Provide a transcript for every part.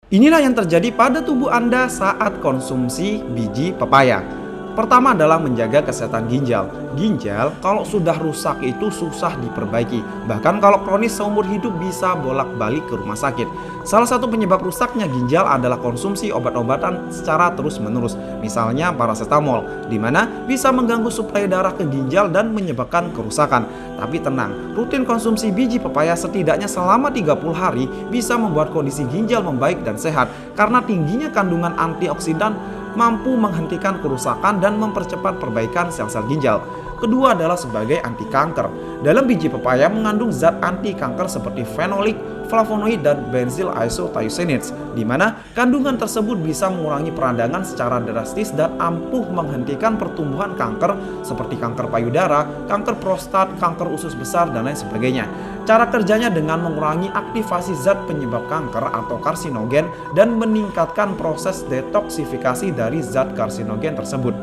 Inilah yang terjadi pada tubuh Anda saat konsumsi biji pepaya. Pertama adalah menjaga kesehatan ginjal. Ginjal kalau sudah rusak itu susah diperbaiki. Bahkan kalau kronis seumur hidup bisa bolak-balik ke rumah sakit. Salah satu penyebab rusaknya ginjal adalah konsumsi obat-obatan secara terus-menerus. Misalnya paracetamol, di mana bisa mengganggu suplai darah ke ginjal dan menyebabkan kerusakan. Tapi tenang, rutin konsumsi biji pepaya setidaknya selama 30 hari bisa membuat kondisi ginjal membaik dan sehat karena tingginya kandungan antioksidan mampu menghentikan kerusakan dan mempercepat perbaikan sel-sel ginjal. Kedua adalah sebagai anti kanker. Dalam biji pepaya mengandung zat anti kanker seperti fenolik, flavonoid, dan benzyl isothiocyanates, di mana kandungan tersebut bisa mengurangi peradangan secara drastis dan ampuh menghentikan pertumbuhan kanker seperti kanker payudara, kanker prostat, kanker usus besar, dan lain sebagainya. Cara kerjanya dengan mengurangi aktivasi zat penyebab kanker atau karsinogen dan meningkatkan proses detoksifikasi dari zat karsinogen tersebut.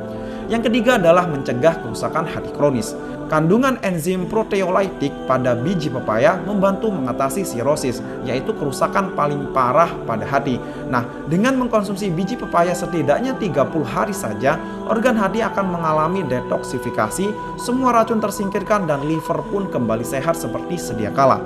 Yang ketiga adalah mencegah kerusakan hati kronis. Kandungan enzim proteolytik pada biji pepaya membantu mengatasi sirosis, yaitu kerusakan paling parah pada hati. Nah, dengan mengkonsumsi biji pepaya setidaknya 30 hari saja, organ hati akan mengalami detoksifikasi, semua racun tersingkirkan dan liver pun kembali sehat seperti sedia kala.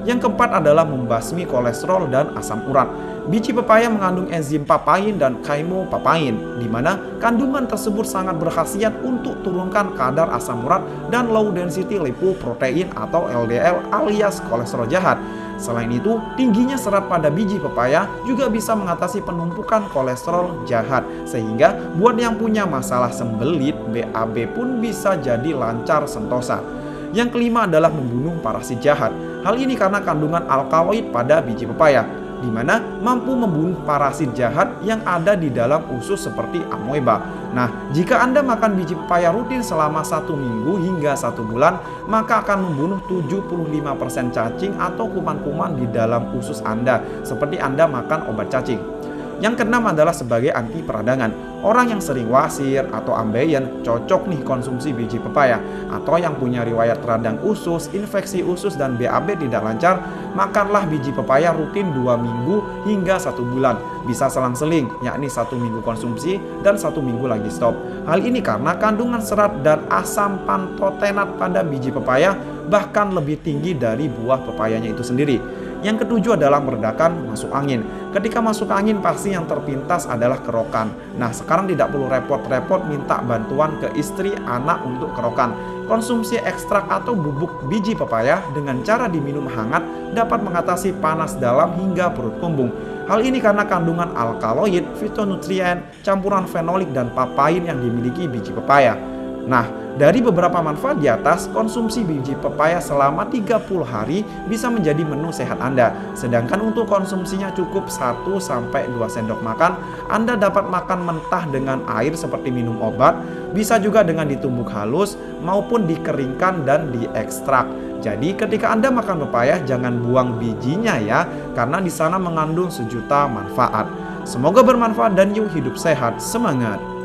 Yang keempat adalah membasmi kolesterol dan asam urat. Biji pepaya mengandung enzim papain dan chymopapain, di mana kandungan tersebut sangat berkhasiat untuk turunkan kadar asam urat dan low density lipoprotein atau LDL alias kolesterol jahat. Selain itu, tingginya serat pada biji pepaya juga bisa mengatasi penumpukan kolesterol jahat, sehingga buat yang punya masalah sembelit, BAB pun bisa jadi lancar sentosa. Yang kelima adalah membunuh parasit jahat. Hal ini karena kandungan alkaloid pada biji pepaya, di mana mampu membunuh parasit jahat yang ada di dalam usus seperti amoeba. Nah, jika Anda makan biji pepaya rutin selama 1 minggu hingga 1 bulan, maka akan membunuh 75% cacing atau kuman-kuman di dalam usus Anda, seperti Anda makan obat cacing. Yang keenam adalah sebagai anti peradangan. Orang yang sering wasir atau ambeien cocok nih konsumsi biji pepaya. Atau yang punya riwayat radang usus, infeksi usus, dan BAB tidak lancar, makanlah biji pepaya rutin 2 minggu hingga 1 bulan. Bisa selang-seling, yakni 1 minggu konsumsi dan 1 minggu lagi stop. Hal ini karena kandungan serat dan asam pantotenat pada biji pepaya bahkan lebih tinggi dari buah pepayanya itu sendiri. Yang ketujuh adalah meredakan masuk angin. Ketika masuk angin pasti yang terpintas adalah kerokan. Nah, sekarang tidak perlu repot-repot minta bantuan ke istri, anak untuk kerokan. Konsumsi ekstrak atau bubuk biji pepaya dengan cara diminum hangat dapat mengatasi panas dalam hingga perut kembung. Hal ini karena kandungan alkaloid, fitonutrien, campuran fenolik, dan papain yang dimiliki biji pepaya. Nah, dari beberapa manfaat di atas, konsumsi biji pepaya selama 30 hari bisa menjadi menu sehat Anda. Sedangkan untuk konsumsinya cukup 1-2 sendok makan, Anda dapat makan mentah dengan air seperti minum obat, bisa juga dengan ditumbuk halus maupun dikeringkan dan diekstrak. Jadi ketika Anda makan pepaya jangan buang bijinya ya, karena di sana mengandung sejuta manfaat. Semoga bermanfaat dan yuk hidup sehat, semangat!